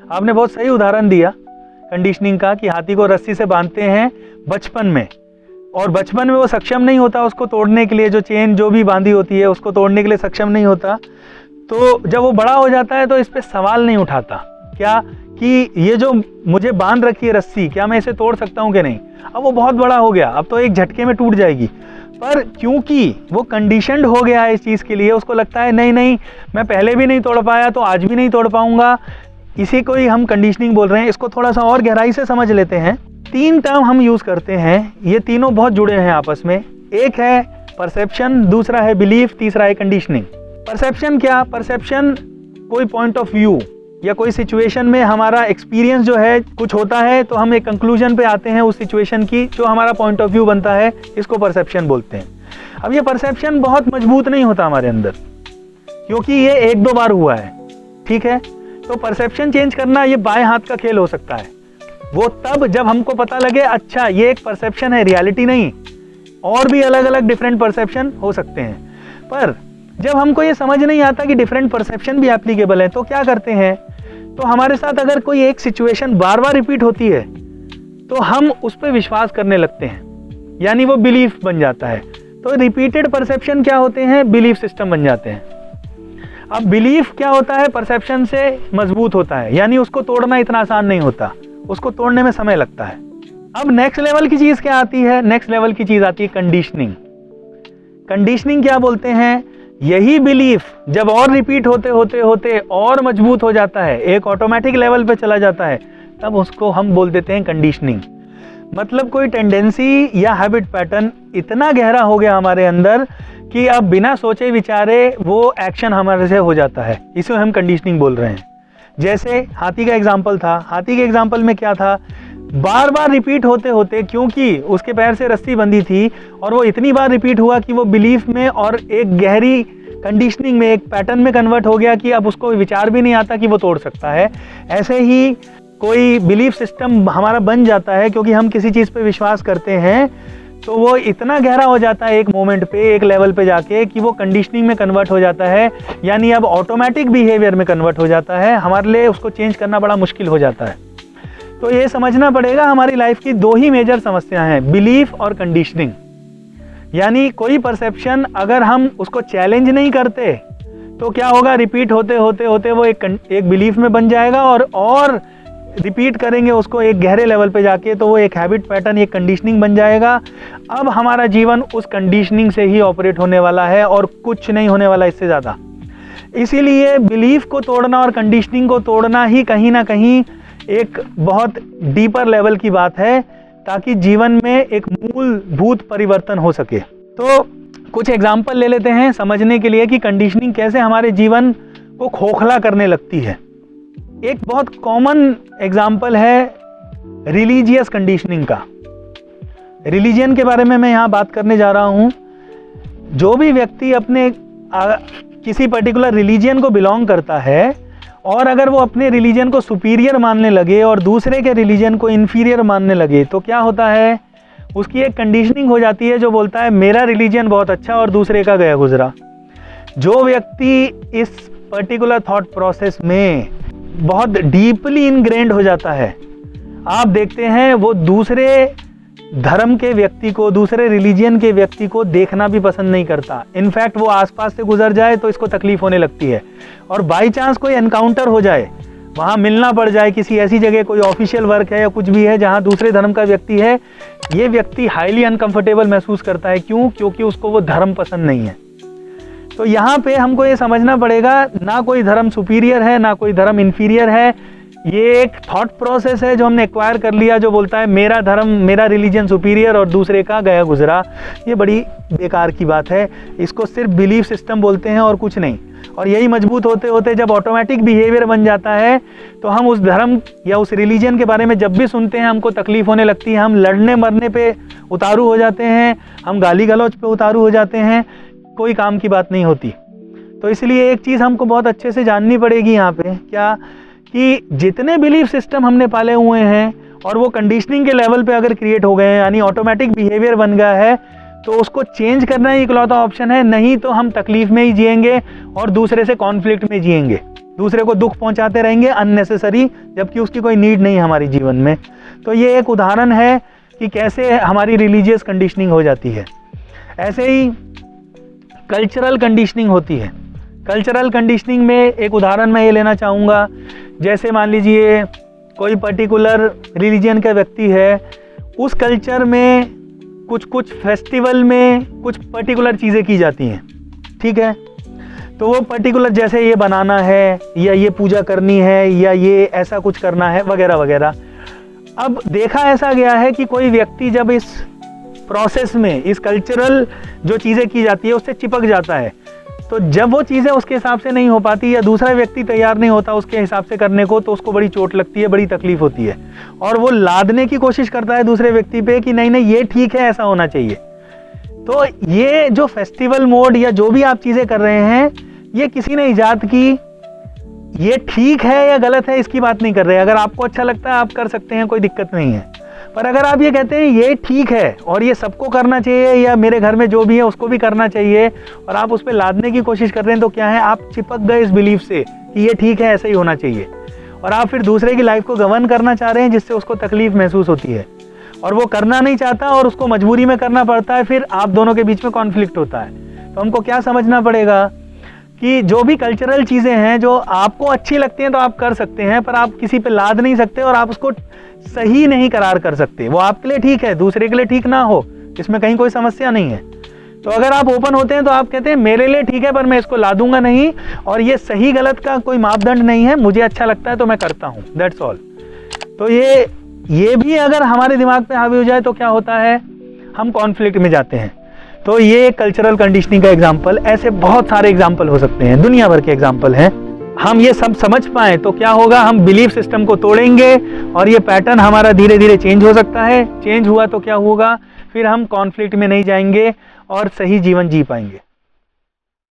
आपने बहुत सही उदाहरण दिया कंडीशनिंग का कि हाथी को रस्सी से बांधते हैं बचपन में, और बचपन में वो सक्षम नहीं होता उसको तोड़ने के लिए, जो चेन जो भी बांधी होती है उसको तोड़ने के लिए सक्षम नहीं होता। तो जब वो बड़ा हो जाता है तो इस पे सवाल नहीं उठाता क्या कि ये जो मुझे बांध रखी है रस्सी, क्या मैं इसे तोड़ सकता हूँ कि नहीं। अब वो बहुत बड़ा हो गया, अब तो एक झटके में टूट जाएगी, पर क्योंकि वो कंडीशनड हो गया है इस चीज़ के लिए, उसको लगता है नहीं नहीं मैं पहले भी नहीं तोड़ पाया तो आज भी नहीं तोड़ पाऊंगा। इसी को ही हम कंडीशनिंग बोल रहे हैं। इसको थोड़ा सा और गहराई से समझ लेते हैं। 3 टर्म हम यूज़ करते हैं, ये तीनों बहुत जुड़े हैं आपस में। एक है परसेप्शन, दूसरा है बिलीफ, तीसरा है कंडीशनिंग। परसेप्शन क्या? परसेप्शन कोई पॉइंट ऑफ व्यू या कोई सिचुएशन में हमारा एक्सपीरियंस जो है कुछ होता है तो हम एक कंक्लूजन पे आते हैं उस सिचुएशन की, जो हमारा पॉइंट ऑफ व्यू बनता है, इसको परसेप्शन बोलते हैं। अब ये परसेप्शन बहुत मजबूत नहीं होता हमारे अंदर, क्योंकि ये 1-2 बार हुआ है, ठीक है। तो परसेप्शन चेंज करना ये बाएं हाथ का खेल हो सकता है। वो तब जब हमको पता लगे अच्छा ये एक परसेप्शन है, रियलिटी नहीं, और भी अलग अलग डिफरेंट परसेप्शन हो सकते हैं। पर जब हमको ये समझ नहीं आता कि डिफरेंट परसेप्शन भी एप्लीकेबल है, तो क्या करते हैं, तो हमारे साथ अगर कोई एक सिचुएशन बार बार रिपीट होती है तो हम उस पर विश्वास करने लगते हैं, यानी वो बिलीफ बन जाता है। तो रिपीटेड परसेप्शन क्या होते हैं? बिलीफ सिस्टम बन जाते हैं। अब बिलीफ क्या होता है? परसेप्शन से मजबूत होता है, यानी उसको तोड़ना इतना आसान नहीं होता, उसको तोड़ने में समय लगता है। अब नेक्स्ट लेवल की चीज़ क्या आती है? नेक्स्ट लेवल की चीज़ आती है कंडीशनिंग। कंडीशनिंग क्या बोलते हैं? यही बिलीफ जब और रिपीट होते होते होते और मजबूत हो जाता है, एक ऑटोमेटिक लेवल पे चला जाता है, तब उसको हम बोल देते हैं कंडीशनिंग। मतलब कोई टेंडेंसी या हैबिट पैटर्न इतना गहरा हो गया हमारे अंदर कि अब बिना सोचे विचारे वो एक्शन हमारे से हो जाता है, इसे हम कंडीशनिंग बोल रहे हैं। जैसे हाथी का एग्जाम्पल था, हाथी के एग्जाम्पल में क्या था, बार बार रिपीट होते होते, क्योंकि उसके पैर से रस्सी बंधी थी और वो इतनी बार रिपीट हुआ कि वो बिलीफ में और एक गहरी कंडीशनिंग में, एक पैटर्न में कन्वर्ट हो गया कि अब उसको विचार भी नहीं आता कि वो तोड़ सकता है। ऐसे ही कोई बिलीफ सिस्टम हमारा बन जाता है, क्योंकि हम किसी चीज़ पे विश्वास करते हैं तो वो इतना गहरा हो जाता है एक मोमेंट पे, एक लेवल पे जाके, कि वो कंडीशनिंग में कन्वर्ट हो जाता है, यानी अब ऑटोमेटिक बिहेवियर में कन्वर्ट हो जाता है। हमारे लिए उसको चेंज करना बड़ा मुश्किल हो जाता है। तो ये समझना पड़ेगा, हमारी लाइफ की 2 ही मेजर समस्याएं हैं, बिलीफ और कंडीशनिंग। यानी कोई परसेप्शन अगर हम उसको चैलेंज नहीं करते तो क्या होगा, रिपीट होते होते होते वो एक बिलीफ में बन जाएगा, और रिपीट करेंगे उसको एक गहरे लेवल पे जाके तो वो एक हैबिट पैटर्न, एक कंडीशनिंग बन जाएगा। अब हमारा जीवन उस कंडीशनिंग से ही ऑपरेट होने वाला है और कुछ नहीं होने वाला इससे ज़्यादा। इसीलिए बिलीफ को तोड़ना और कंडीशनिंग को तोड़ना ही कहीं ना कहीं एक बहुत डीपर लेवल की बात है, ताकि जीवन में एक मूलभूत परिवर्तन हो सके। तो कुछ एग्जाम्पल ले लेते हैं समझने के लिए कि कंडीशनिंग कैसे हमारे जीवन को खोखला करने लगती है। एक बहुत कॉमन एग्जाम्पल है रिलीजियस कंडीशनिंग का। रिलीजन के बारे में मैं यहाँ बात करने जा रहा हूँ। जो भी व्यक्ति अपने किसी पर्टिकुलर रिलीजन को बिलोंग करता है और अगर वो अपने रिलीजन को सुपीरियर मानने लगे और दूसरे के रिलीजन को इन्फीरियर मानने लगे, तो क्या होता है, उसकी एक कंडीशनिंग हो जाती है जो बोलता है मेरा रिलीजन बहुत अच्छा और दूसरे का गया गुजरा। जो व्यक्ति इस पर्टिकुलर थॉट प्रोसेस में बहुत डीपली इनग्रेन्ड हो जाता है, आप देखते हैं वो दूसरे धर्म के व्यक्ति को, दूसरे रिलीजन के व्यक्ति को देखना भी पसंद नहीं करता। इनफैक्ट वो आसपास से गुजर जाए तो इसको तकलीफ होने लगती है, और बाई चांस कोई एनकाउंटर हो जाए, वहाँ मिलना पड़ जाए किसी ऐसी जगह, कोई ऑफिशियल वर्क है या कुछ भी है जहाँ दूसरे धर्म का व्यक्ति है, ये व्यक्ति हाईली अनकंफर्टेबल महसूस करता है। क्यों? क्योंकि उसको वो धर्म पसंद नहीं है। तो यहाँ पे हमको ये समझना पड़ेगा, ना कोई धर्म सुपीरियर है ना कोई धर्म इन्फीरियर है। ये एक थॉट प्रोसेस है जो हमने एक्वायर कर लिया, जो बोलता है मेरा धर्म, मेरा रिलीजन सुपीरियर और दूसरे का गया गुजरा। ये बड़ी बेकार की बात है। इसको सिर्फ बिलीफ सिस्टम बोलते हैं और कुछ नहीं। और यही मजबूत होते होते जब ऑटोमेटिक बिहेवियर बन जाता है तो हम उस धर्म या उस रिलीजन के बारे में जब भी सुनते हैं हमको तकलीफ होने लगती है। हम लड़ने मरने पे उतारू हो जाते हैं, हम गाली गलौज पे उतारू हो जाते हैं, कोई काम की बात नहीं होती। तो इसलिए एक चीज़ हमको बहुत अच्छे से जाननी पड़ेगी यहाँ पे, क्या कि जितने बिलीफ सिस्टम हमने पाले हुए हैं और वो कंडीशनिंग के लेवल पे अगर क्रिएट हो गए हैं, यानी ऑटोमेटिक बिहेवियर बन गया है, तो उसको चेंज करना ही इकलौता ऑप्शन है। नहीं तो हम तकलीफ में ही जिएंगे और दूसरे से कॉन्फ्लिक्ट में जिएंगे। दूसरे को दुख पहुंचाते रहेंगे अननेसेसरी, जबकि उसकी कोई नीड नहीं है हमारे जीवन में। तो ये एक उदाहरण है कि कैसे हमारी रिलीजियस कंडीशनिंग हो जाती है। ऐसे ही कल्चरल कंडीशनिंग होती है। कल्चरल कंडीशनिंग में एक उदाहरण मैं ये लेना चाहूँगा, जैसे मान लीजिए कोई पर्टिकुलर रिलीजन का व्यक्ति है, उस कल्चर में कुछ फेस्टिवल में कुछ पर्टिकुलर चीज़ें की जाती हैं, ठीक है। तो वो पर्टिकुलर जैसे ये बनाना है या ये पूजा करनी है या ये ऐसा कुछ करना है वगैरह वगैरह। अब देखा ऐसा गया है कि कोई व्यक्ति जब इस प्रोसेस में, इस कल्चरल जो चीज़ें की जाती है उससे चिपक जाता है, तो जब वो चीज़ें उसके हिसाब से नहीं हो पाती या दूसरा व्यक्ति तैयार नहीं होता उसके हिसाब से करने को, तो उसको बड़ी चोट लगती है, बड़ी तकलीफ होती है, और वो लादने की कोशिश करता है दूसरे व्यक्ति पे कि नहीं नहीं ये ठीक है, ऐसा होना चाहिए। तो ये जो फेस्टिवल मोड या जो भी आप चीज़ें कर रहे हैं, ये किसी ने इजाद की, ये ठीक है या गलत है इसकी बात नहीं कर रहे। अगर आपको अच्छा लगता है आप कर सकते हैं, कोई दिक्कत नहीं है। पर अगर आप ये कहते हैं ये ठीक है और ये सबको करना चाहिए या मेरे घर में जो भी है उसको भी करना चाहिए, और आप उस पर लादने की कोशिश कर रहे हैं, तो क्या है, आप चिपक गए इस बिलीफ से कि ये ठीक है, ऐसा ही होना चाहिए, और आप फिर दूसरे की लाइफ को गवर्न करना चाह रहे हैं जिससे उसको तकलीफ महसूस होती है, और वो करना नहीं चाहता और उसको मजबूरी में करना पड़ता है, फिर आप दोनों के बीच में कॉन्फ्लिक्ट होता है। तो हमको क्या समझना पड़ेगा कि जो भी कल्चरल चीज़ें हैं जो आपको अच्छी लगती हैं तो आप कर सकते हैं, पर आप किसी पे लाद नहीं सकते और आप उसको सही नहीं करार कर सकते। वो आपके लिए ठीक है, दूसरे के लिए ठीक ना हो, इसमें कहीं कोई समस्या नहीं है। तो अगर आप ओपन होते हैं तो आप कहते हैं मेरे लिए ठीक है पर मैं इसको लादूंगा नहीं, और ये सही गलत का कोई मापदंड नहीं है, मुझे अच्छा लगता है तो मैं करता हूँ, दैट्स ऑल। तो ये भी अगर हमारे दिमाग पे हावी हो जाए तो क्या होता है, हम कॉन्फ्लिक्ट में जाते हैं। तो ये कल्चरल कंडीशनिंग का एग्जाम्पल, ऐसे बहुत सारे एग्जाम्पल हो सकते हैं, दुनिया भर के एग्जाम्पल हैं। हम ये सब समझ पाएँ तो क्या होगा, हम बिलीफ सिस्टम को तोड़ेंगे और ये पैटर्न हमारा धीरे धीरे चेंज हो सकता है। चेंज हुआ तो क्या होगा, फिर हम कॉन्फ्लिक्ट में नहीं जाएंगे और सही जीवन जी पाएंगे।